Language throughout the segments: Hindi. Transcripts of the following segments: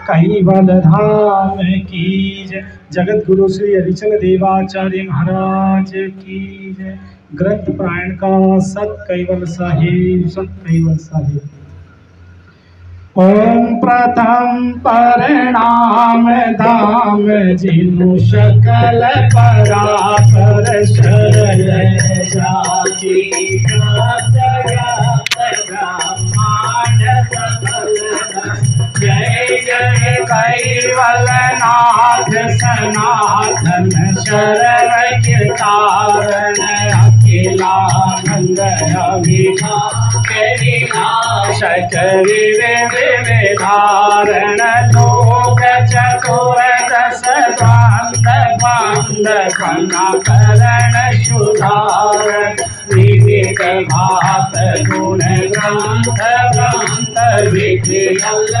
कैवल धाम की जय। जगत गुरु श्री हरिचंद्र देवाचार्य महाराज की जय। ग्रंथ पारायण का सत कैवल साहिब, सत कैवल साहिब। ओम प्रथम परिणाम धाम जिनु सकल परापर शरण जाति जय जय कैवल नाथ सनातन शरण के तारण अखिलानंद विनाशक विधारण लोक चतुर्दश द्वांद बांध फना करण सुधारण विवेक भात गुण ग्रंथ ग्रंथ विधियल्ल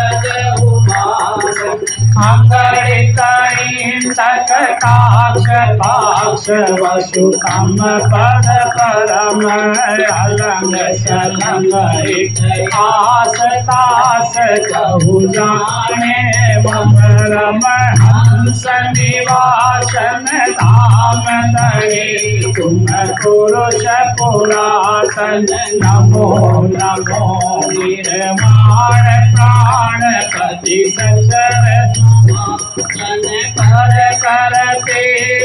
अंगड़ित कटाक्ष पाक्ष वसु कम पद परम अलंग सलंग आस तास कहु जाने मम रम हंस निवासन धाम धरे तुम पुरुष पुरातन नमो नमो निर्माण प्राण पति सचर पर करते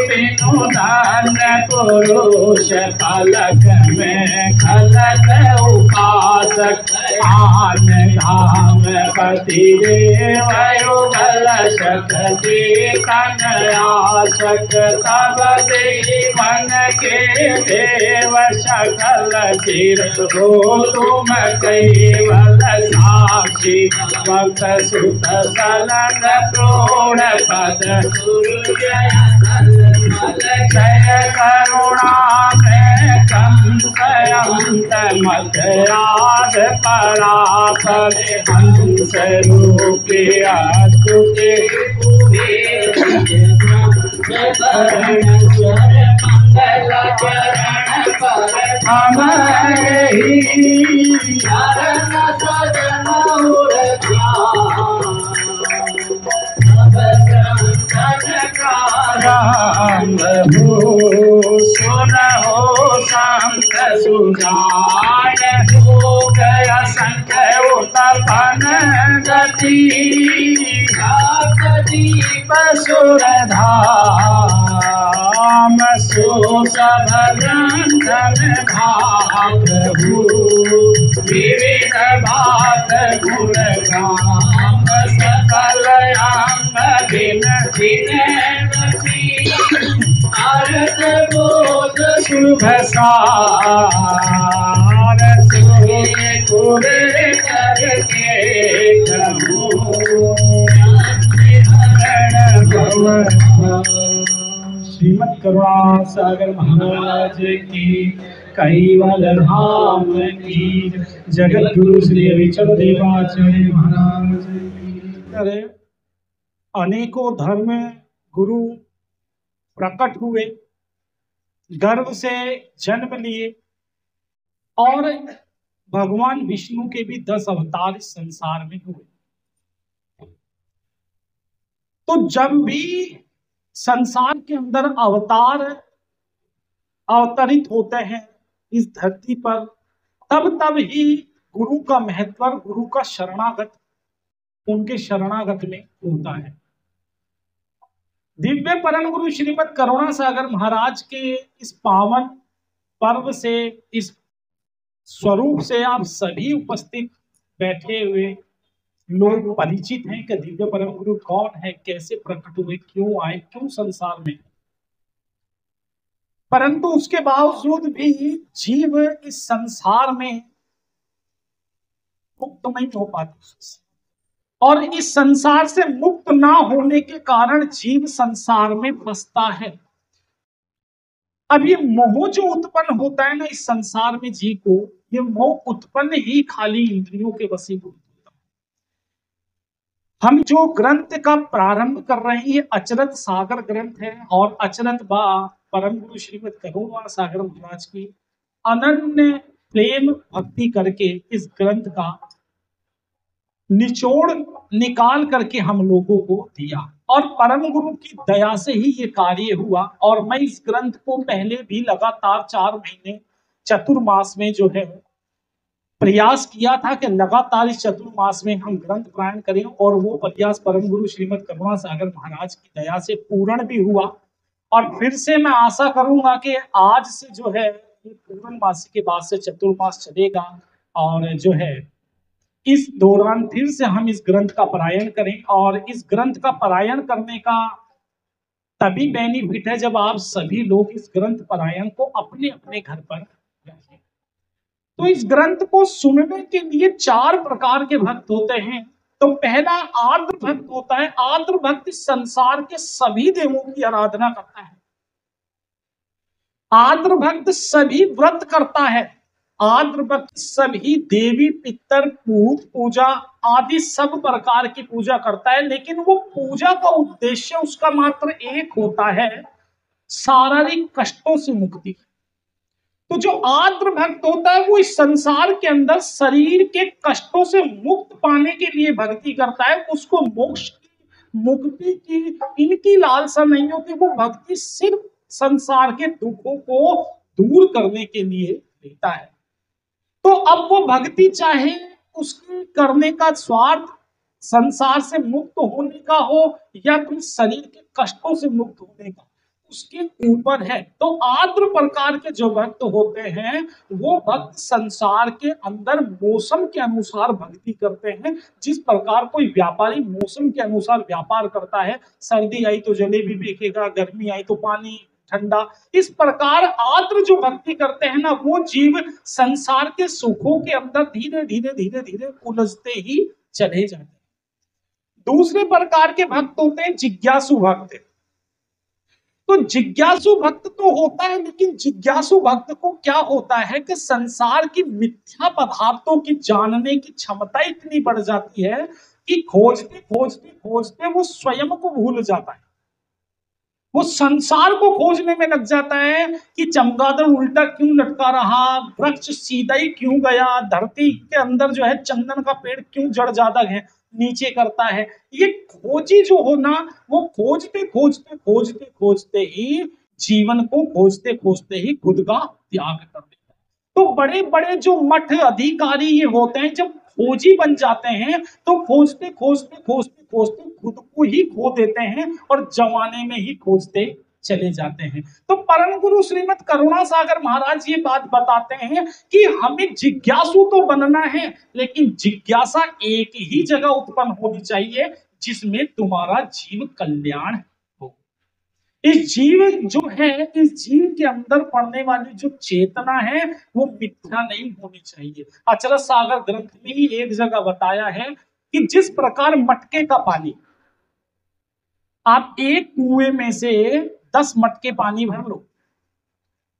बिनु धन्य पुरुष पलक में खलक उपासक आन धाम पति देव युगल शक्ति कनयासक तब देवन के देव सकल सिर हो तुम कैवल साक्षी भक्त सुत सलन प्रोण पद जय करुणा में कंसयंत मध्याद परापर हंस रूपी स्तुति मंगल चरण पर हमारे चरण सजन राम हो सुन हो संत सुजान हो गया संत उत्पन गति सुर धाम सुसभ रंजन भाग विविध बात गुण गाम सकल अंग दिन अर्थ बोध शुभ सार सुरे करके श्रीमद करुणा सागर महाराज की कैवल धाम की जगत गुरु श्री हरिचंद्र देवाचार्य महाराज की। अनेकों धर्म गुरु प्रकट हुए, गर्भ से जन्म लिए और भगवान विष्णु के भी 10 अवतार इस संसार में हुए। तो जब भी संसार के अंदर अवतार अवतरित होते हैं इस धरती पर, तब ही गुरु का महत्व, गुरु का शरणागत उनके शरणागत में होता है। दिव्य परम गुरु श्रीमद करुणा सागर महाराज के इस पावन पर्व से, इस स्वरूप से आप सभी उपस्थित बैठे हुए लोग परिचित हैं कि दिव्य परम गुरु कौन है, कैसे प्रकट हुए, क्यों आए, क्यों संसार में। परंतु उसके बावजूद भी जीव इस संसार में मुक्त नहीं हो पाता, और इस संसार से मुक्त ना होने के कारण जीव संसार में फंसता है। अब ये मोह जो उत्पन्न होता है ना इस संसार में जीव को, ये मोह उत्पन्न ही खाली इंद्रियों के वशीभूत होता है। हम जो ग्रंथ का प्रारंभ कर रहे हैं ये अचरत सागर ग्रंथ है, और अचरत बा परम गुरु श्रीमद करुणा सागर महाराज की अनन्य प्रेम भक्ति करके इस ग्रंथ का निचोड़ निकाल करके हम लोगों को दिया और परम गुरु की दया से ही ये कार्य हुआ। और मैं इस ग्रंथ को पहले भी लगातार 4 महीने चतुर्मास में जो है प्रयास किया था कि लगातार इस चतुर्मास में हम ग्रंथ पारायण करें, और वो प्रयास परम गुरु श्रीमद करुणा सागर महाराज की दया से पूर्ण भी हुआ। और फिर से मैं आशा करूंगा कि आज से जो है ये पूर्णमासी के बाद से चतुर्मास चलेगा, और जो है इस दौरान फिर से हम इस ग्रंथ का पारायण करें। और इस ग्रंथ का पारायण करने का तभी बेनिफिट है जब आप सभी लोग इस ग्रंथ पारायण को अपने अपने घर पर रखें। तो इस ग्रंथ को सुनने के लिए 4 प्रकार के भक्त होते हैं। तो पहला आर्द्र भक्त होता है। आर्द्र भक्त संसार के सभी देवों की आराधना करता है। आर्द्र भक्त सभी व्रत करता है। आर्द्र भक्त सभी देवी पितर पूत पूजा आदि सब प्रकार की पूजा करता है, लेकिन वो पूजा का उद्देश्य उसका मात्र एक होता है, शारीरिक कष्टों से मुक्ति। तो जो आर्द्र भक्त होता है वो इस संसार के अंदर शरीर के कष्टों से मुक्त पाने के लिए भक्ति करता है। उसको मोक्ष की, मुक्ति की, इनकी लालसा नहीं होती। वो भक्ति सिर्फ संसार के दुखों को दूर करने के लिए देता है। तो अब वो भक्ति चाहे उसकी करने का स्वार्थ संसार से मुक्त होने का हो या फिर शरीर के कष्टों से मुक्त होने का, उसके ऊपर है। तो आर्द्र प्रकार के जो भक्त होते हैं वो भक्त संसार के अंदर मौसम के अनुसार भक्ति करते हैं। जिस प्रकार कोई व्यापारी मौसम के अनुसार व्यापार करता है, सर्दी आई तो जलेबी बेचेगा, गर्मी आई तो पानी ठंडा, इस प्रकार आर्द्र जो भक्ति करते हैं ना, वो जीव संसार के सुखों के अंदर धीरे धीरे धीरे धीरे उलझते ही चले जाते हैं। दूसरे प्रकार के भक्त होते हैं जिज्ञासु भक्त। तो जिज्ञासु भक्त तो होता है, लेकिन जिज्ञासु भक्त को क्या होता है कि संसार की मिथ्या पदार्थों की जानने की क्षमता इतनी बढ़ जाती है कि खोजते खोजते खोजते वो स्वयं को भूल जाता है। वो संसार को खोजने में लग जाता है कि चमगादड़ उल्टा क्यों लटका रहा, वृक्ष सीधा ही क्यों गया, धरती के अंदर जो है चंदन का पेड़ क्यों जड़ ज्यादा है नीचे करता है। ये खोजी जो हो ना, वो खोजते खोजते खोजते खोजते ही जीवन को खोजते खोजते ही खुद का त्याग कर देता है। तो बड़े बड़े जो मठ अधिकारी ये होते हैं, जब खोजी बन जाते हैं तो खोजते खोजते खोजते खोजते खुद को ही खो देते हैं और जमाने में ही खोजते चले जाते हैं। तो परम गुरु श्रीमद करुणा सागर महाराज ये बात बताते हैं कि हमें जिज्ञासु तो बनना है, लेकिन जिज्ञासा एक ही जगह उत्पन्न होनी चाहिए जिसमें तुम्हारा जीव कल्याण हो। इस जीव जो है, इस जीव के अंदर पड़ने वाली जो चेतना है वो मिथ्या नहीं होनी चाहिए। अचरज सागर ग्रंथ में ही एक जगह बताया है कि जिस प्रकार मटके का पानी, आप एक कुएं में से 10 मटके पानी भर लो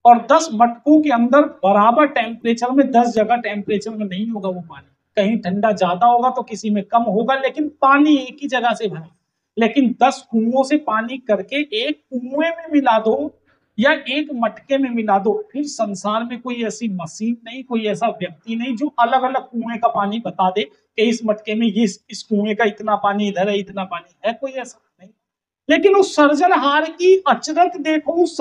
और 10 मटकों के अंदर बराबर टेम्परेचर में, 10 जगह टेम्परेचर में नहीं होगा वो पानी, कहीं ठंडा ज्यादा होगा तो किसी में कम होगा, लेकिन पानी एक ही जगह से भरे। लेकिन 10 कुओं से पानी करके एक कुएं में मिला दो या एक मटके में मिला दो, फिर संसार में कोई ऐसी मशीन नहीं, कोई ऐसा व्यक्ति नहीं जो अलग अलग कुएं का पानी बता दे कि इस मटके में ये, इस कुएं का इतना पानी इधर है, इतना पानी है, कोई ऐसा नहीं। लेकिन उस सर्जनहार की अचरज देखो, उस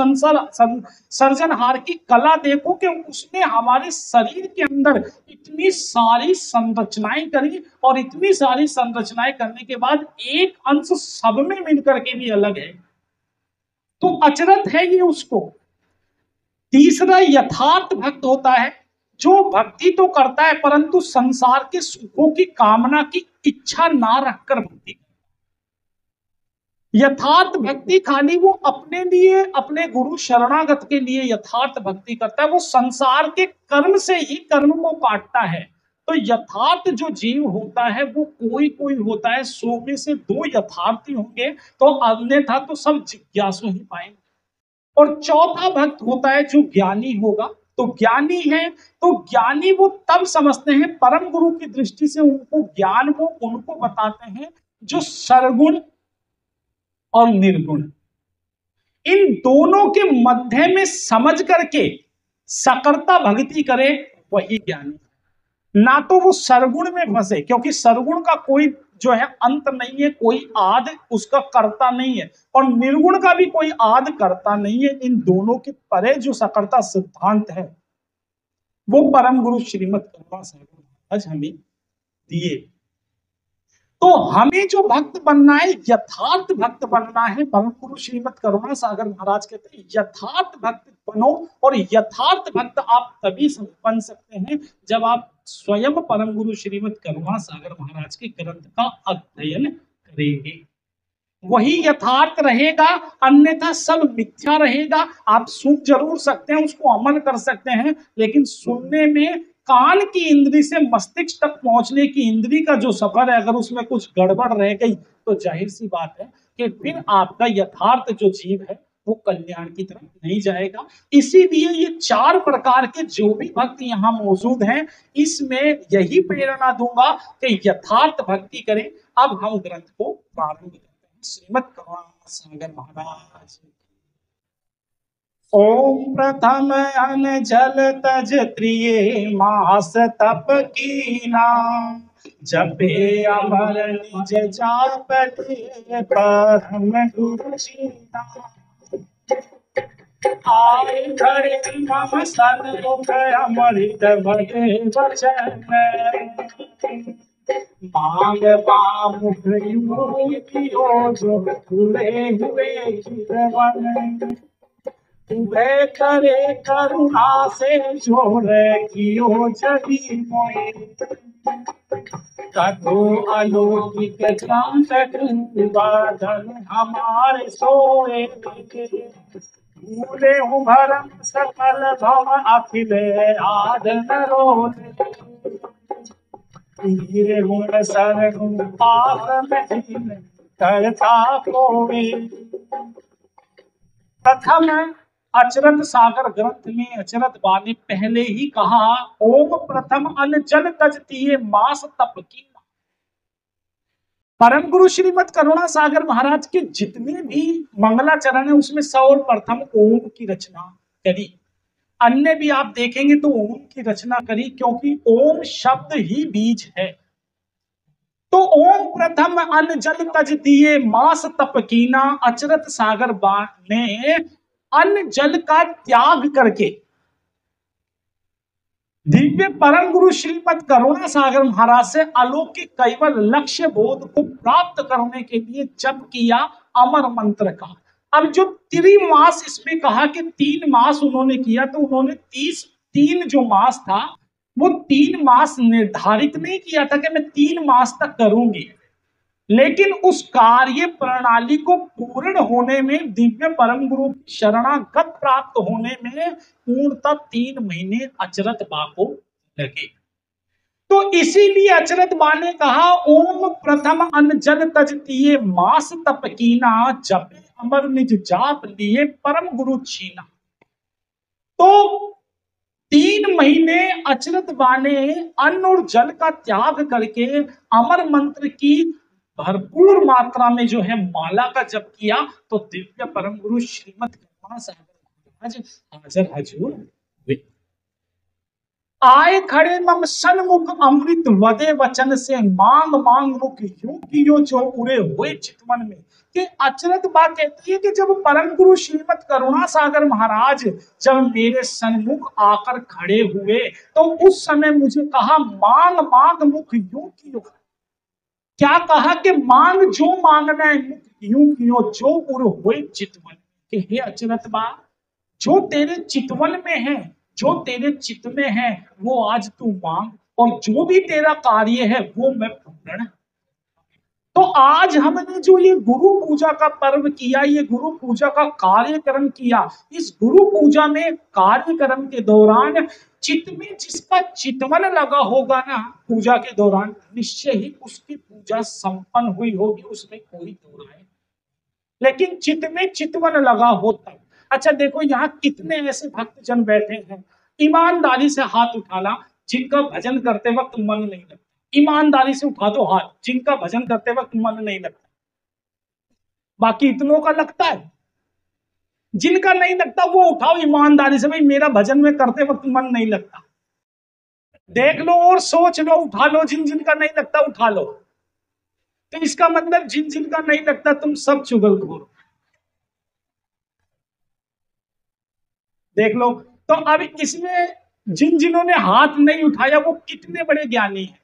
सर्जनहार की कला देखो कि उसने हमारे शरीर के अंदर इतनी सारी संरचनाएं करी, और इतनी सारी संरचनाएं करने के बाद एक अंश सब में मिलकर के भी अलग है। तो अचरज है ये उसको। तीसरा यथार्थ भक्त होता है, जो भक्ति तो करता है परंतु संसार के सुखों की कामना की इच्छा ना रखकर भक्ति। यथार्थ भक्ति खाली वो अपने लिए, अपने गुरु शरणागत के लिए यथार्थ भक्ति करता है। वो संसार के कर्म से ही कर्म को काटता है। तो यथार्थ जो जीव होता है वो कोई कोई होता है, 100 में से 2 यथार्थी होंगे, तो अन्यथा तो सब जिज्ञासु ही पाएंगे। और चौथा भक्त होता है जो ज्ञानी होगा। तो ज्ञानी है, तो ज्ञानी वो तब समझते हैं, परम गुरु की दृष्टि से उनको ज्ञान को उनको बताते हैं जो सरगुण और निर्गुण, इन दोनों के मध्य में समझ करके सकर्ता भक्ति करे, वही ज्ञानी। ना तो वो सरगुण में फंसे, क्योंकि सरगुण का कोई जो है अंत नहीं है, कोई आदि उसका कर्ता नहीं है, और निर्गुण का भी कोई आदि कर्ता नहीं है। इन दोनों के परे जो सकर्ता सिद्धांत है वो परम गुरु श्रीमद करुणा सागर महाराज हमें दिए। तो हमें जो भक्त बनना है, यथार्थ भक्त बनना है, परम गुरु श्रीमद करुणा सागर महाराज कहते हैं यथार्थ भक्त बनो। और यथार्थ भक्त आप तभी बन सकते हैं जब आप स्वयं परम गुरु श्रीमद करुणा सागर महाराज के ग्रंथ का अध्ययन करेंगे, वही यथार्थ रहेगा, अन्यथा सब मिथ्या रहेगा। आप सुन जरूर सकते हैं, उसको अमल कर सकते हैं, लेकिन सुनने में कान की इंद्री से मस्तिष्क तक पहुंचने की इंद्री का जो सफर है, अगर उसमें कुछ गड़बड़ रह गई तो जाहिर सी बात है कि फिर आपका यथार्थ जो जीव है वो कल्याण की तरफ नहीं जाएगा। इसीलिए ये 4 प्रकार के जो भी भक्त यहाँ मौजूद हैं, इसमें यही प्रेरणा दूंगा कि यथार्थ भक्ति करें। अब हम ग्रंथ को प्रारंभ करें। श्रीमद करुणा सागर महाराज। ओम प्रथम अन जल तज त्रिये मास तप कीना, जपे अमर निज जापले परम गुरु चीना। आए खड़े मम सन्मुख अमृत भरे वचन, मांग पामुख यूं जो खुले हुए जीवन, तुम्हें करे करुणा से जोड़े कियो जगी मोए, कतो अलौकिक ग्रंथ बादल हमारे सोए, भूले हूँ भरम सकल भव अखिले आदन रोले, हीरे गुण सर गुण पास में करता कोई। प्रथम अचरत सागर ग्रंथ में अचरत बा ने पहले ही कहा, ओम प्रथम अन जल तज तिये मास तप कीना। परम गुरु श्रीमद करुणा सागर महाराज के जितने भी मंगलाचरण है उसमें सर्वप्रथम ओम की रचना करी। अन्य भी आप देखेंगे तो ओम की रचना करी, क्योंकि ओम शब्द ही बीज है। तो ओम प्रथम अन्न जल तज दिए मास तप कीना, अचरत सागर बा ने अन्न जल का त्याग करके दिव्य परम गुरु श्रीमद करुणा सागर महाराज से अलौकिक कैवल लक्ष्य बोध को प्राप्त करने के लिए जप किया अमर मंत्र का। अब जो त्रिमास इसमें कहा कि 3 मास उन्होंने किया, तो उन्होंने 3 जो मास था वो 3 मास निर्धारित नहीं किया था कि मैं 3 मास तक करूंगी, लेकिन उस कार्य प्रणाली को पूर्ण होने में, दिव्य परम गुरु शरणागत प्राप्त होने में पूर्णतः 3 महीने अचरत बा को लगे। तो इसीलिए अचरत बा ने कहा, ओम प्रथम अन्न जल तज तिये मास तप कीना, जपे अमर निज जाप लिए परम गुरु छीना। तो 3 महीने अचरत बा ने अन्न और जल का त्याग करके अमर मंत्र की भरपूर मात्रा में जो है माला का जप किया, तो दिव्य परम गुरु श्रीमद करुणा सागर महाराज हाजिर हजूर हुए। आए खड़े मम सन्मुख अमृत वदे वचन से, मांग मांग मुख यूं कियो जो उड़े हुए चितवन में। कि अचरत बात कहती है कि जब परम गुरु श्रीमद करुणा सागर महाराज जब मेरे सन्मुख आकर खड़े हुए, तो उस समय मुझे कहा, मांग मांग मुख यूं कियो। क्या कहा कि मांग जो मांगना है, मुख यूं कियो जो उड़ हुए चितवन। कि हे अचरत बा, जो तेरे चितवन में है, जो तेरे चित में है, वो आज तू मांग, और जो भी तेरा कार्य है वो मैं पूर्ण। तो आज हमने जो ये गुरु पूजा का पर्व किया, ये गुरु पूजा का कार्यक्रम किया, इस गुरु पूजा में कार्यक्रम के दौरान चित्त में जिसका चितवन लगा होगा ना पूजा के दौरान, निश्चय ही उसकी पूजा संपन्न हुई होगी, उसमें कोई दो राय। लेकिन चित्त में चितवन लगा होता। अच्छा देखो, यहाँ कितने ऐसे भक्तजन बैठे हैं, ईमानदारी से हाथ उठाना जिनका भजन करते वक्त मन नहीं लगता। ईमानदारी से उठा दो हाथ जिनका भजन करते वक्त मन नहीं लगता। बाकी इतनों का लगता है, जिनका नहीं लगता वो उठाओ ईमानदारी से, भाई मेरा भजन में करते वक्त मन नहीं लगता। देख लो और सोच लो, उठा लो, जिन जिनका नहीं लगता उठा लो। तो इसका मतलब जिन जिनका नहीं लगता तुम सब चुगलखोर। देख लो। तो अब इसमें जिन जिन्होंने हाथ नहीं उठाया वो कितने बड़े ज्ञानी हैं।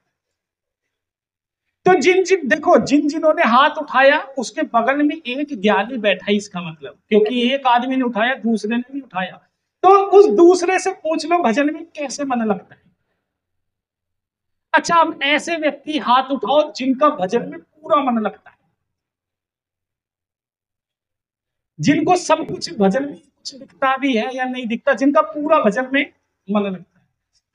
तो जिन जिन देखो, जिन जिन्होंने हाथ उठाया उसके बगल में एक ज्ञानी बैठा है, इसका मतलब, क्योंकि एक आदमी ने उठाया दूसरे ने नहीं उठाया। तो उस दूसरे से पूछ लो भजन में कैसे मन लगता है। अच्छा, अब ऐसे व्यक्ति हाथ उठाओ जिनका भजन में पूरा मन लगता है, जिनको सब कुछ भजन में कुछ दिखता भी है या नहीं दिखता, जिनका पूरा भजन में मन लगता है।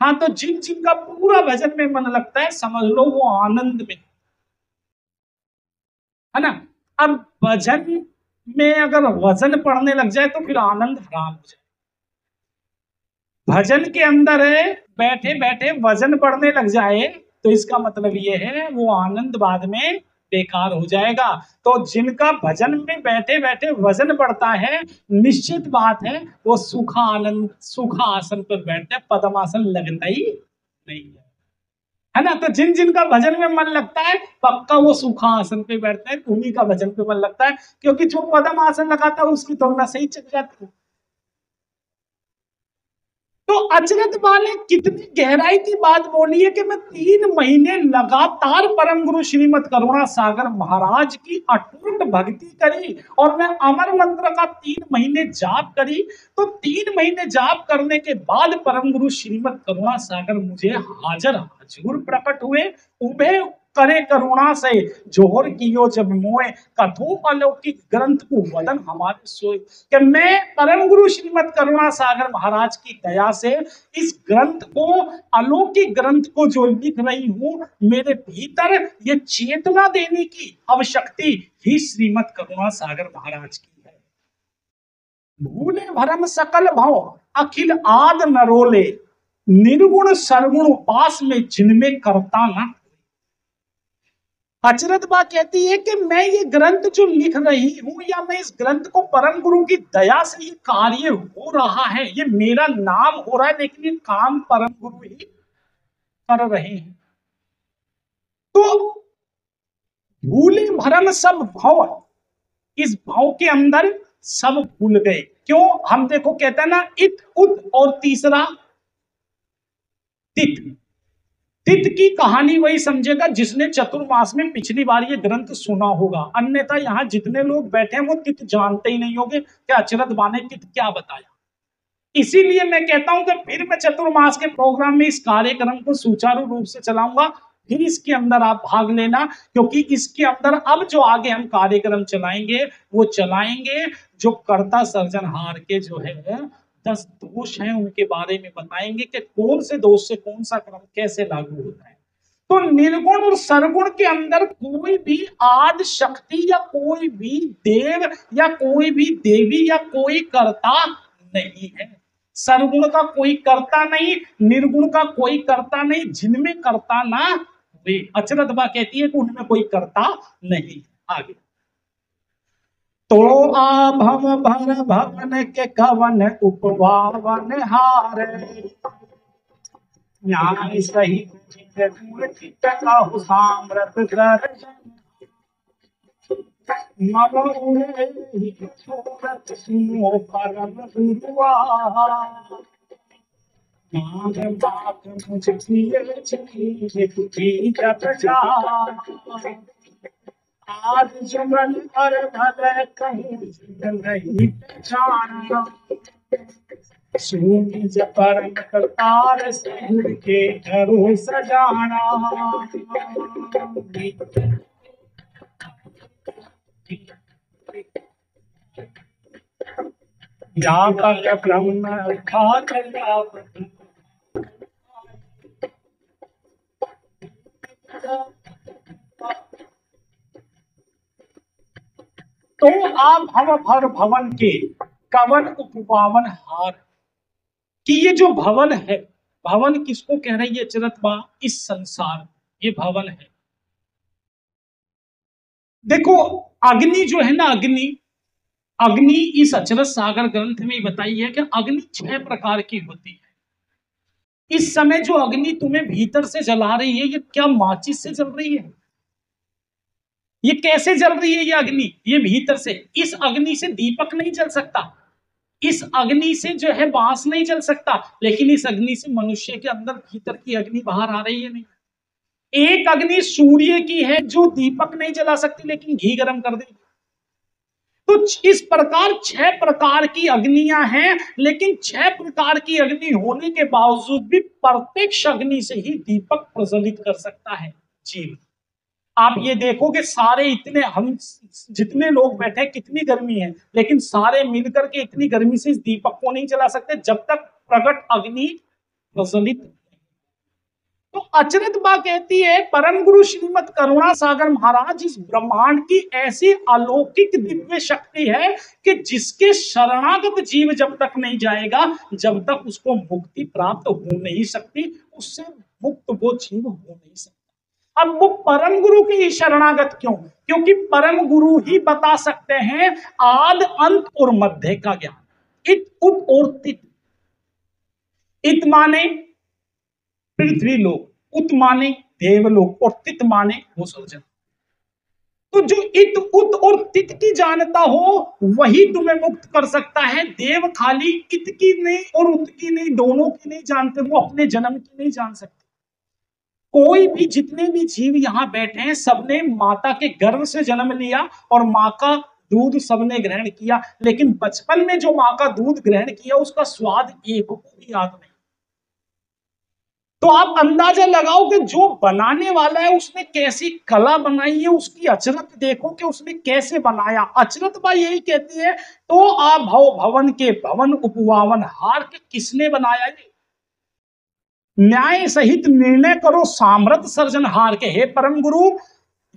हाँ, तो जिन जिनका पूरा भजन में मन लगता है समझ लो वो आनंद में, है ना। अब भजन में अगर वजन पड़ने लग जाए तो फिर आनंद हराम हो जाए। भजन के अंदर है बैठे बैठे वजन बढ़ने लग जाए तो इसका मतलब ये है वो आनंद बाद में बेकार हो जाएगा। तो जिनका भजन में बैठे बैठे वजन बढ़ता है, निश्चित बात है वो सुखा आनंद सुखा आसन पर बैठते हैं, पद्मासन लगता ही नहीं है ना। तो जिन जिनका भजन में मन लगता है पक्का वो सुखा आसन पे बैठते हैं, उन्हीं का भजन पे मन लगता है, क्योंकि जो पद्म आसन लगाता है उसकी तो नस ही चल जाती है। तो अचरज बा ने कितनी गहराई की बात बोली है कि मैं 3 महीने लगातार परम गुरु श्रीमद करुणा सागर महाराज की अटूट भक्ति करी और मैं अमर मंत्र का 3 महीने जाप करी। तो 3 महीने जाप करने के बाद परम गुरु श्रीमद करुणा सागर मुझे हाजर हजूर प्रकट हुए। उभे करे करुणा से जोहर कियो जब मोए कथो अलौकिक ग्रंथ को वदन हमारे सोए। कि मैं परम गुरु श्रीमद करुणा सागर महाराज की दया से इस ग्रंथ को, अलौकिक ग्रंथ को जो लिख रही हूं, मेरे भीतर ये चेतना देने की आवश्यकता ही श्रीमद करुणा सागर महाराज की है। भूले भरम सकल भव अखिल आद नरोले, निर्गुण सरगुण पास में जिनमें करता ना। अचरज बा कहती है कि मैं ये ग्रंथ जो लिख रही हूं या मैं इस ग्रंथ को परम गुरु की दया से ये कार्य हो रहा है, ये मेरा नाम हो रहा है, लेकिन ये काम परम गुरु ही कर रहे हैं। तो भूले भरम सब भव, इस भाव के अंदर सब भूल गए। क्यों? हम देखो कहते हैं ना इत उत और तीसरा तित। तित की कहानी वही समझेगा जिसने चतुर्मास में पिछली बार ये ग्रंथ सुना होगा, अन्यथा यहाँ जितने लोग बैठे हैं वो तित जानते ही नहीं होंगे कि अचरज बा ने तित क्या बताया। इसीलिए मैं कहता हूं कि फिर मैं चतुर्मास के प्रोग्राम में इस कार्यक्रम को सुचारू रूप से चलाऊंगा, फिर इसके अंदर आप भाग लेना, क्योंकि इसके अंदर अब जो आगे हम कार्यक्रम चलाएंगे वो चलाएंगे जो कर्ता सर्जनहार के जो है 10 दोष हैं उनके बारे में बताएंगे कि कौन से दोष से कौन सा क्रम कैसे लागू होता है। तो निर्गुण और सरगुण के अंदर कोई भी आदि शक्ति या कोई भी देव या कोई भी देवी या कोई कर्ता नहीं है। सरगुण का कोई कर्ता नहीं, निर्गुण का कोई कर्ता नहीं, जिनमें कर्ता ना वे। अचरज बा कहती है कि उनमें कोई कर्ता नहीं। आगे तो आ भव भर भवन के कवन उपवावन हारे, न्याय सही साम्रत मम उड़े सूरत सुनो परम गुरुआ, बात मुझ आज जुमन पर भले कहीं नहीं पहचाना, सूरज परम करतार सिंह के घरों सजाना। जाता के ब्रह्म खा चला तो आप भव भर भवन के कवन उपपावन हार, कि ये जो भवन है, भवन किसको कह रही है अचरज बा? इस संसार ये भवन है। देखो अग्नि जो है ना, अग्नि अग्नि इस अचरज सागर ग्रंथ में बताई है कि अग्नि 6 प्रकार की होती है। इस समय जो अग्नि तुम्हें भीतर से जला रही है ये क्या माचिस से जल रही है? ये कैसे जल रही है ये अग्नि? ये भीतर से, इस अग्नि से दीपक नहीं जल सकता, इस अग्नि से जो है बांस नहीं जल सकता, लेकिन इस अग्नि से मनुष्य के अंदर भीतर की अग्नि बाहर आ रही है नहीं। एक अग्नि सूर्य की है जो दीपक नहीं जला सकती लेकिन घी गर्म कर देगी। तो इस प्रकार 6 प्रकार की अग्नियां हैं, लेकिन 6 प्रकार की अग्नि होने के बावजूद भी प्रत्यक्ष अग्नि से ही दीपक प्रज्वलित कर सकता है जीव। आप ये देखो कि सारे इतने, हम जितने लोग बैठे कितनी गर्मी है, लेकिन सारे मिलकर के इतनी गर्मी से इस दीपक को नहीं जला सकते जब तक प्रकट अग्नि प्रज्वलित। तो अचरत बा कहती है परम गुरु श्रीमद करुणा सागर महाराज इस ब्रह्मांड की ऐसी अलौकिक दिव्य शक्ति है कि जिसके शरणागत जीव जब तक नहीं जाएगा, जब तक उसको मुक्ति प्राप्त हो नहीं सकती, उससे मुक्त वो जीव हो नहीं सकता। अब वो परम गुरु के ही शरणागत क्यों? क्योंकि परम गुरु ही बता सकते हैं आद अंत और मध्य का ज्ञान। इत उत और तित। इत माने पृथ्वी लोक, उत माने देवलोक और तित माने वो सृजन। तो जो इत उत और तित की जानता हो वही तुम्हें मुक्त कर सकता है। देव खाली इत की नहीं और उत की नहीं, दोनों की नहीं जानते, वो अपने जन्म की नहीं जान सकते। कोई भी, जितने भी जीव यहाँ बैठे हैं, सबने माता के गर्भ से जन्म लिया और माँ का दूध सबने ग्रहण किया, लेकिन बचपन में जो माँ का दूध ग्रहण किया उसका स्वाद एक को भी याद नहीं। तो आप अंदाजा लगाओ कि जो बनाने वाला है उसने कैसी कला बनाई है, उसकी अचरत देखो कि उसने कैसे बनाया। अचरत बा यही कहती है, तो आ भव भवन के भवन उपवावन हार के किसने बनाया ये? न्याय सहित निर्णय करो सामर्थ सर्जनहार के। हे परम गुरु,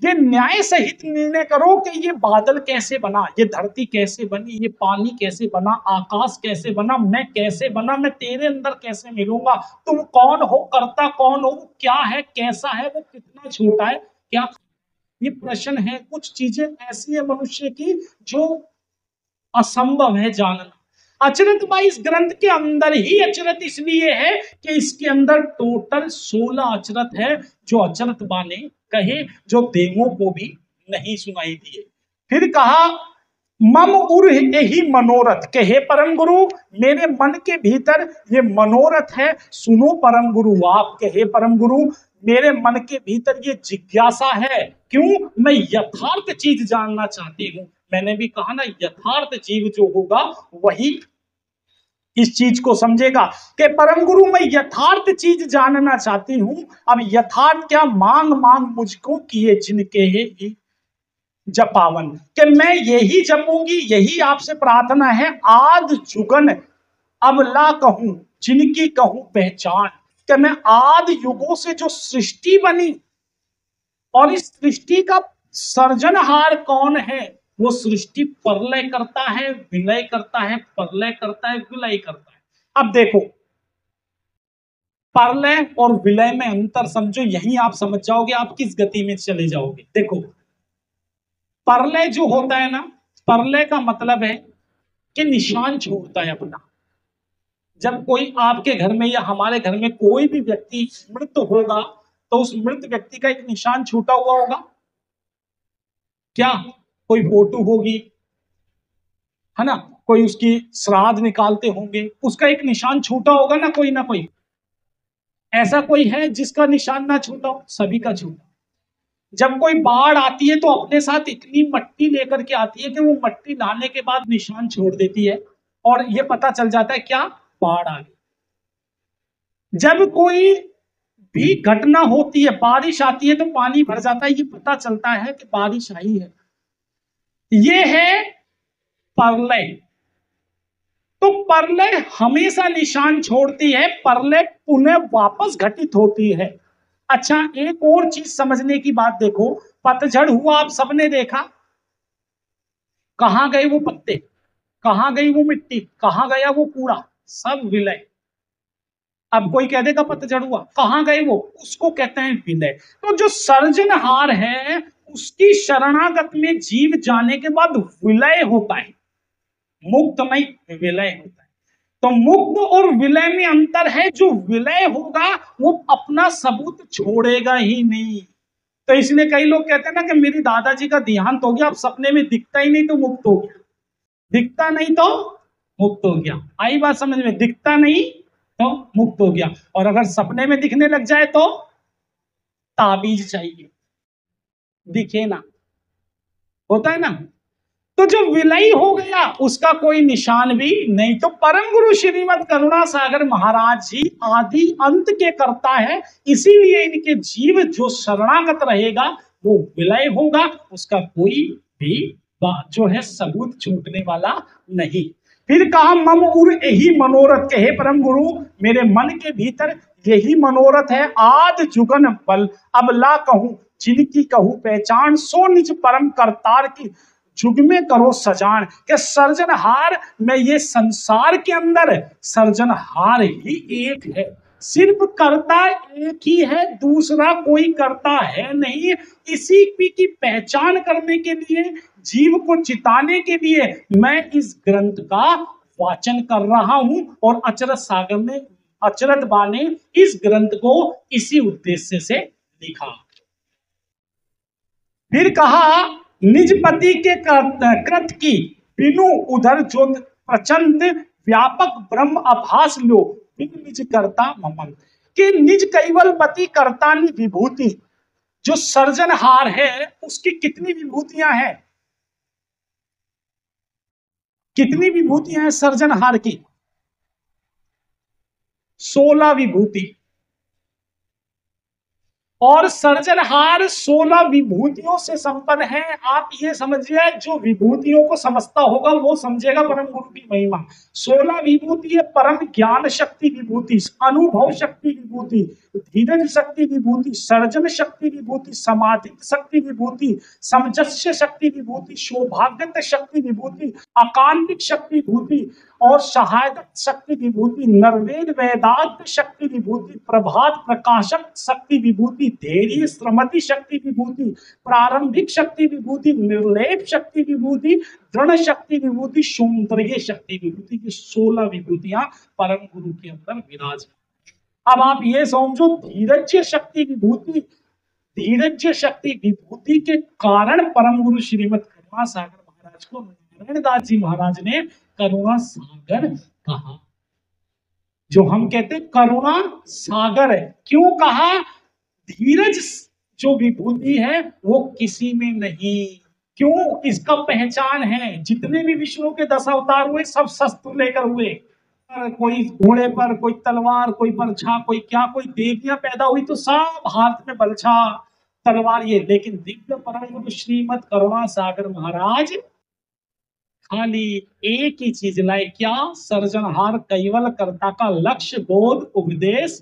ये न्याय सहित निर्णय करो कि ये बादल कैसे बना, ये धरती कैसे बनी, ये पानी कैसे बना, आकाश कैसे बना, मैं कैसे बना, मैं तेरे अंदर कैसे मिलूंगा, तुम कौन हो, करता कौन हो, क्या है, कैसा है, वो कितना छोटा है, क्या? ये प्रश्न है। कुछ चीजें ऐसी है मनुष्य की जो असंभव है जानना। अचरत बा इस ग्रंथ के अंदर ही अचरत इसलिए है कि इसके अंदर टोटल 16 अचरत है जो अचरत बा ने कहे, जो देवों को भी नहीं सुनाई दिए। फिर कहा मम उर यही मनोरथ के, हे परम गुरु मेरे मन के भीतर ये मनोरथ है, सुनो परम गुरु आप के। हे परम गुरु मेरे मन के भीतर ये जिज्ञासा है, क्यों? मैं यथार्थ चीज जानना चाहती हूँ। मैंने भी कहा ना, यथार्थ जीव जो होगा वही इस चीज को समझेगा कि परम गुरु मैं यथार्थ चीज जानना चाहती हूं। अब यथार्थ क्या? मांग मांग मुझको किए जिनके है जपावन, कि मैं यही जपूंगी, यही आपसे प्रार्थना है। आद जुगन अब ला कहूं जिनकी कहूं पहचान, कि मैं आद युगों से जो सृष्टि बनी और इस सृष्टि का सर्जनहार कौन है? वो सृष्टि प्रलय करता है, विलय करता है, प्रलय करता है, विलय करता है। अब देखो प्रलय और विलय में अंतर समझो, यही आप समझ जाओगे आप किस गति में चले जाओगे। देखो प्रलय जो होता है ना, प्रलय का मतलब है कि निशान छोड़ता है अपना। जब कोई आपके घर में या हमारे घर में कोई भी व्यक्ति मृत होगा तो उस मृत व्यक्ति का एक निशान छूटा हुआ होगा। क्या? कोई फोटो होगी, है ना, कोई उसकी श्राद्ध निकालते होंगे, उसका एक निशान छूटा होगा ना कोई ना कोई। ऐसा कोई है जिसका निशान ना छूटा हो? सभी का छूटा। जब कोई बाढ़ आती है तो अपने साथ इतनी मट्टी लेकर के आती है कि वो मट्टी लाने के बाद निशान छोड़ देती है और ये पता चल जाता है क्या? बाढ़ आ गई। जब कोई भी घटना होती है, बारिश आती है तो पानी भर जाता है, ये पता चलता है कि बारिश आई है। ये है प्रलय। तो प्रलय हमेशा निशान छोड़ती है, प्रलय पुनः वापस घटित होती है। अच्छा एक और चीज समझने की बात देखो, पतझड़ हुआ आप सबने देखा, कहां गए वो पत्ते, कहां गई वो मिट्टी, कहां गया वो कूड़ा, सब विलय। अब कोई कह देगा पतझड़ हुआ, कहां गए वो, उसको कहते हैं विलय। तो जो सर्जनहार है उसकी शरणागत में जीव जाने के बाद विलय होता है, मुक्त नहीं विलय होता है। तो मुक्त और विलय में अंतर है। जो विलय होगा वो अपना सबूत छोड़ेगा ही नहीं, तो इसलिए कई लोग कहते हैं ना कि मेरी दादाजी का देहांत हो गया, अब सपने में दिखता ही नहीं तो मुक्त हो गया, दिखता नहीं तो मुक्त हो गया। आई बात समझ में? दिखता नहीं तो मुक्त हो गया, और अगर सपने में दिखने लग जाए तो ताबीज चाहिए, दिखे ना, होता है ना। तो जो विलय हो गया उसका कोई निशान भी नहीं। तो परम गुरु श्रीमद करुणा सागर महाराज जी आदि अंत के करता है, इसीलिए इनके जीव जो शरणागत रहेगा वो विलय होगा, उसका कोई भी जो है सबूत छूटने वाला नहीं। फिर कहा मम उर यही मनोरथ के, हे परम गुरु मेरे मन के भीतर यही मनोरथ है, आद जुगन बल अब ला कहूं जिनकी कहूं पहचान, सो निज परम करतार की जुग में करो सजान। के सर्जनहार में ये संसार के अंदर सर्जनहार ही एक है, सिर्फ करता एक ही है, दूसरा कोई करता है नहीं। इसी की पहचान करने के लिए, जीव को चिताने के लिए मैं इस ग्रंथ का वाचन कर रहा हूं, और अचरज सागर ने, अचरज बा ने इस ग्रंथ को इसी उद्देश्य से लिखा। फिर कहा निज पति के कृत की बिनु उधर जो प्रचंड व्यापक ब्रह्म आभास लो, बिन निज करता ममन, कि निज कैवल पति करता विभूति, जो सर्जनहार है उसकी कितनी विभूतियां हैं, कितनी विभूतियां हैं सर्जनहार की? 16 विभूति। और सर्जनहार 16 विभूतियों से संपन्न है। आप ये समझिए, जो विभूतियों को समझता होगा वो समझेगा परम गुरु की महिमा। 16 विभूति है, परम ज्ञान शक्ति विभूति, अनुभव शक्ति विभूति, धीरज शक्ति विभूति, सर्जन शक्ति विभूति, समाधि शक्ति विभूति, समजस्य शक्ति विभूति, सौभाग्य शक्ति विभूति, अकांतिक शक्ति विभूति, और सहायक शक्ति विभूति, नरवेद वेदांत शक्ति विभूति, प्रभात प्रकाशक शक्ति विभूति, धैर्य श्रमति शक्ति विभूति, प्रारंभिक शक्ति विभूति, निर्लेप शक्ति विभूति, दृढ़ शक्ति विभूति, सौंदर्य शक्ति विभूति। ये 16 विभूतियां परम गुरु के अंदर विराज। अब आप ये समझो, धीरज शक्ति विभूति, धीरज शक्ति विभूति के कारण परम गुरु श्रीमद करुणा सागर महाराज को नारायण दास जी महाराज ने करुणा सागर कहा। जो हम कहते करुणा सागर है, क्यों कहा? धीरज जो विभूति है वो किसी में नहीं। क्यों? इसका पहचान है, जितने भी विष्णु के 10 अवतार हुए सब शस्त्र लेकर हुए, कोई घोड़े पर, कोई तलवार, कोई बरछा, कोई क्या, कोई देवियां पैदा हुई तो सब हाथ में बरछा तलवार ये। लेकिन दिव्य परम गुरु श्रीमद करुणा सागर महाराज खाली एक ही चीज लाए, क्या? सर्जनहार कैवल कर्ता का लक्ष्य, बोध, उपदेश,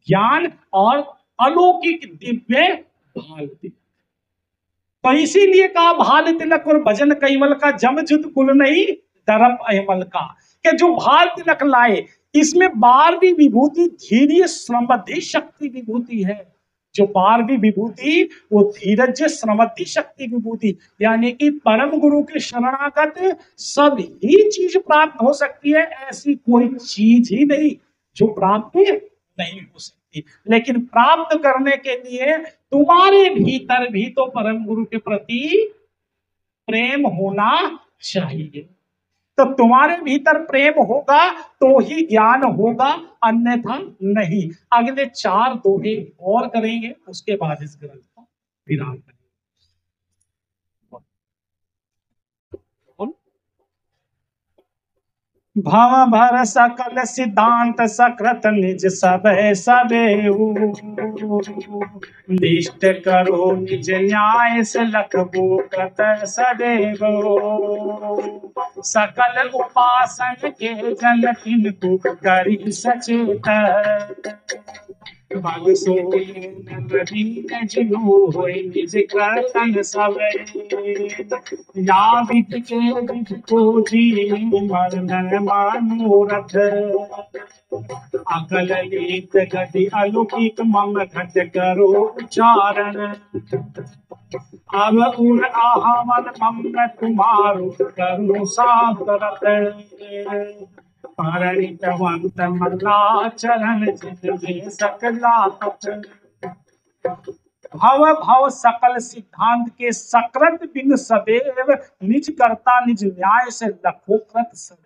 ज्ञान और अलौकिक दिव्य भाल तिलक। तो इसीलिए कहा भाल तिलक और भजन कैवल का जम जुद कुल नहीं दरप अयमल का, कि जो भाल तिलक लाए इसमें 12वीं विभूति धीर्य श्रमद्धि शक्ति विभूति है। जो 12वीं विभूति वो धीरज श्रमद्धि शक्ति विभूति, यानी कि परम गुरु के शरणागत सब ही चीज प्राप्त हो सकती है, ऐसी कोई चीज ही नहीं जो प्राप्त नहीं हो सकती। लेकिन प्राप्त करने के लिए तुम्हारे भीतर भी तो परम गुरु के प्रति प्रेम होना चाहिए। तो तुम्हारे भीतर प्रेम होगा तो ही ज्ञान होगा, अन्यथा नहीं। अगले 4 दोहे और करेंगे, उसके बाद इस ग्रंथ को विराम करेंगे। भव भर सकल सिद्धांत सकृत निज सब सबे निष्ठ करो निज न्याय से लखबो कृत सदैव। सकल उपासन के जन किनको करी सचेत, भग सोई नदीन जिलो होय निज कीर्तन सवेरे। या विध के विध को जी मर्दन मनोरथ, अकल लीत गति अलौकिक मम घट करो उच्चारण। अब उर आहवन मम तुम्हारो करो सादरत, परिणतवंत मल्ला चरण जित सकला। भव भव सकल सिद्धांत के सकृत बिन सदैव निज करता निज न्याय से लखो कृत सदैव।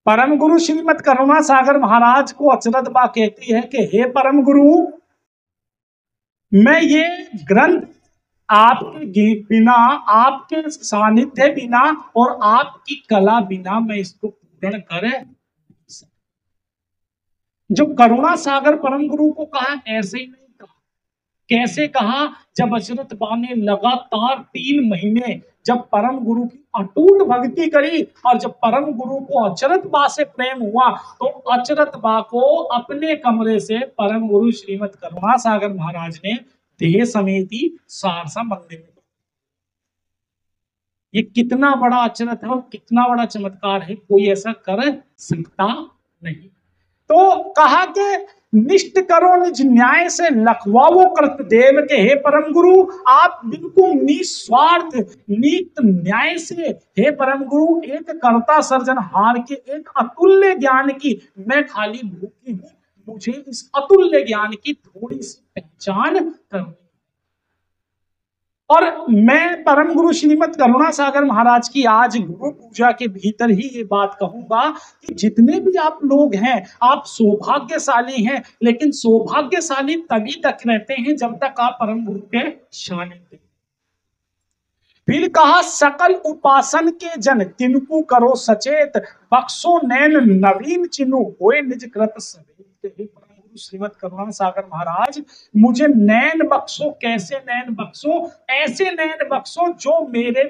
परम गुरु श्रीमद करुणा सागर महाराज को अचरत बा कहती है कि हे परम गुरु, मैं ये ग्रंथ आपके बिना, आपके सानिध्य बिना और आपकी कला बिना मैं इसको पूर्ण कर। जो करुणा सागर परम गुरु को कहा ऐसे ही नहीं कहा। कैसे कहा? जब अचरत बा ने लगातार 3 महीने जब परम गुरु की अटूट भक्ति करी और जब परम गुरु को अचरत बा से प्रेम हुआ तो अचरत बा को अपने कमरे से परम गुरु श्रीमद करुणा सागर महाराज ने देह समेत ही सारसा मंदिर में। ये कितना बड़ा अचरत है और कितना बड़ा चमत्कार है, कोई ऐसा कर सकता नहीं। तो कहा कि निष्ठ करो निज न्याय से लखवाओ कृत देव के हे परम गुरु, आप बिल्कुल निस्वार्थ नीत न्याय से हे परम गुरु एक कर्ता सर्जनहार के एक अतुल्य ज्ञान की मैं खाली भूखी हूं, मुझे इस अतुल्य ज्ञान की थोड़ी सी पहचान करनी। और मैं परम गुरु श्रीमद करुणा सागर महाराज की आज गुरु पूजा के भीतर ही ये बात कहूंगा कि जितने भी आप लोग हैं आप सौभाग्यशाली हैं, लेकिन सौभाग्यशाली तभी तक रहते हैं जब तक आप परम गुरु के सानिध्य। फिर कहा सकल उपासन के जन तिनको करो सचेत, बक्सो नैन नवीन चिन्हु होए निज कृत सवेत। श्रीमद करुणा सागर महाराज मुझे नैन बख्शो। कैसे नैन बख्शो? ऐसे नैन बख्शो जो मेरे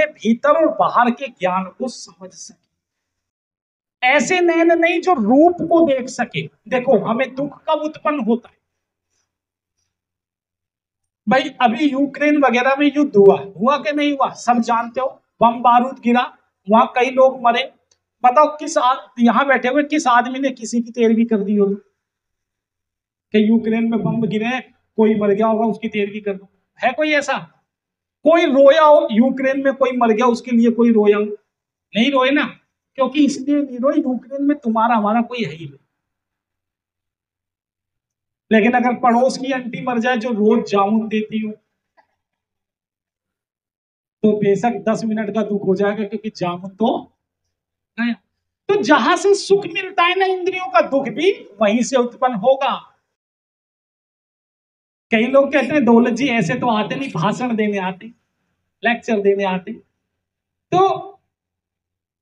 भीतर और बाहर के ज्ञान को समझ सके। ऐसे नैन नहीं जो रूप को देख सके। देखो हमें दुख कब उत्पन्न होता है भाई? अभी यूक्रेन वगैरह में युद्ध हुआ कि नहीं हुआ? सब जानते हो, बम बारूद गिरा, वहां कई लोग मरे। बताओ किस यहां बैठे हुए किस आदमी ने किसी की तेरवी कर दी होगी कि यूक्रेन में बम गिरे, कोई मर गया होगा उसकी तेरवी कर दो? है कोई ऐसा? कोई रोया हो यूक्रेन में कोई मर गया उसके लिए कोई रोया हो? नहीं रोए ना, क्योंकि इसलिए नहीं रोए यूक्रेन में तुम्हारा हमारा कोई है ही नहीं। लेकिन अगर पड़ोस की आंटी मर जाए जो रोज जामुन देती हो तो बेशक 10 मिनट का दुख हो जाएगा, क्योंकि जामुन तो जहां से सुख मिलता है ना इंद्रियों का, दुख भी वहीं से उत्पन्न होगा। कई लोग कहते हैं दौलत जी ऐसे तो आते नहीं, भाषण देने आते, लेक्चर देने आते। तो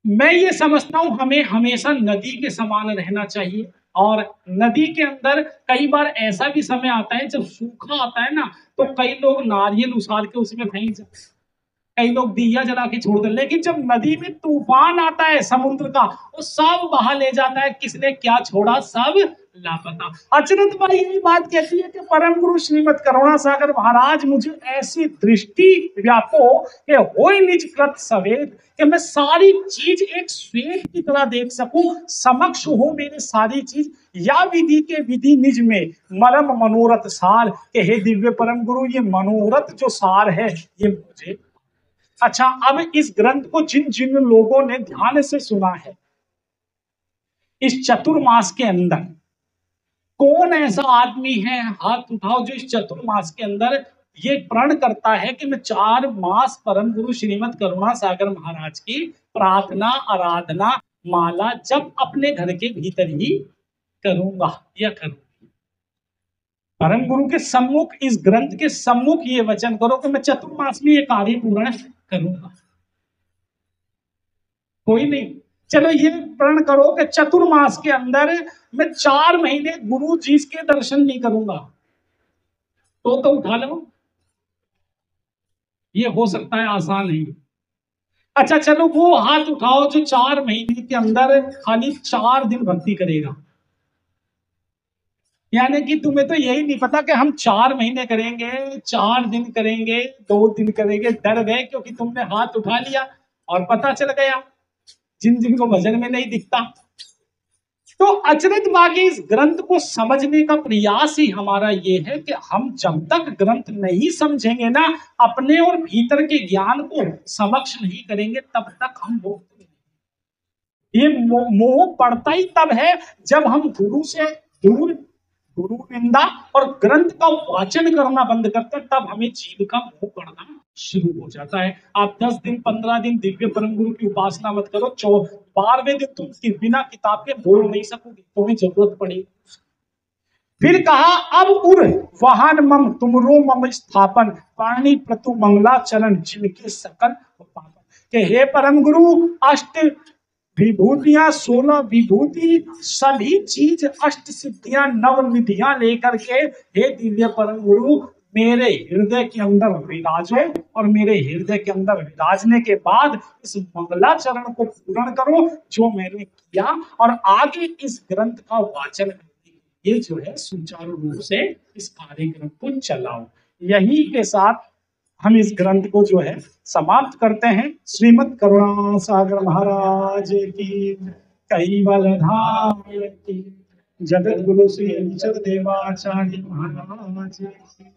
मैं ये समझता हूं हमें हमेशा नदी के समान रहना चाहिए। और नदी के अंदर कई बार ऐसा भी समय आता है जब सूखा आता है ना, तो कई लोग नारियल उछाल के उसमें फेंक जाते, कई लोग दिया जला के छोड़ देते। लेकिन जब नदी में तूफान आता है समुद्र का, वो सब बहा ले जाता है, किसने क्या छोड़ा सब लापता। अचरत भाई यही बात कहती है कि परम गुरु श्रीमद करुणा सागर महाराज मुझे ऐसी दृष्टि व्यापो कि होय निज कृत सवेद, कि मैं सारी चीज एक श्वेत की तरह देख सकूं, समक्ष हो मेरे सारी चीज। या विधि के विधि निज में मरम मनोरथ सार, के हे दिव्य परम गुरु ये मनोरथ जो सार है ये मुझे। अच्छा, अब इस ग्रंथ को जिन जिन लोगों ने ध्यान से सुना है, इस चतुर्मास के अंदर कौन ऐसा आदमी है, हाथ उठाओ, जो इस चतुर्मास के अंदर ये प्रण करता है कि मैं 4 मास परम गुरु श्रीमद करुणा सागर महाराज की प्रार्थना आराधना माला जब अपने घर के भीतर ही करूंगा या करूंगी। परम गुरु के सम्मुख, इस ग्रंथ के सम्मुख ये वचन करो कि मैं चतुर्मास में ये कार्य पूर्ण करूंगा। कोई नहीं, चलो ये प्रण करो कि चतुर्मास के अंदर मैं 4 महीने गुरु जी के दर्शन नहीं करूंगा, तो उठा लो। ये हो सकता है आसान ही। अच्छा चलो वो हाथ उठाओ जो 4 महीने के अंदर खाली 4 दिन भक्ति करेगा। यानी कि तुम्हें तो यही नहीं पता कि हम 4 महीने करेंगे, 4 दिन करेंगे, 2 दिन करेंगे, डर गए क्योंकि तुमने हाथ उठा लिया और पता चल गया जिन जिनको भजन में नहीं दिखता। तो अचरज बागी इस ग्रंथ को समझने का प्रयास ही हमारा ये है कि हम जब तक ग्रंथ नहीं समझेंगे ना, अपने और भीतर के ज्ञान को समक्ष नहीं करेंगे, तब तक हम ये मोह पड़ता ही तब है जब हम गुरु से दूर गुरु निंदा और ग्रंथ का वाचन करना बंद करते हैं, तब हमें जीव का मोह पड़ना शुरू हो जाता है। आप 10 दिन 15 दिन दिव्य परम गुरु की उपासना मत करो, 12वें दिन तुम बिना किताब के बोल नहीं सकोगे, तुम्हें जरूरत पड़ेगी। फिर कहा अब उर वाहन मम तुमरो मम स्थापन पाणी प्रतु मंगला चरण जिनके सकल पापन। के हे परम गुरु, अष्ट विभूतियां 16 विभूति सभी चीज अष्ट सिद्धियां नव निधियां लेकर के हे दिव्य परम गुरु मेरे हृदय के अंदर विराजो, और मेरे हृदय के अंदर विराजने के बाद इस मंगलाचरण को पूर्ण करो जो मैंने किया, और आगे इस ग्रंथ का वाचन करने के लिए जो है सुचारू रूप से इस कार्यक्रम को चलाओ। यही के साथ हम इस ग्रंथ को जो है समाप्त करते हैं। श्रीमद् करुणा सागर महाराज की, कैवल धाम की, जगत गुरु श्री देवाचार्य महाराज की।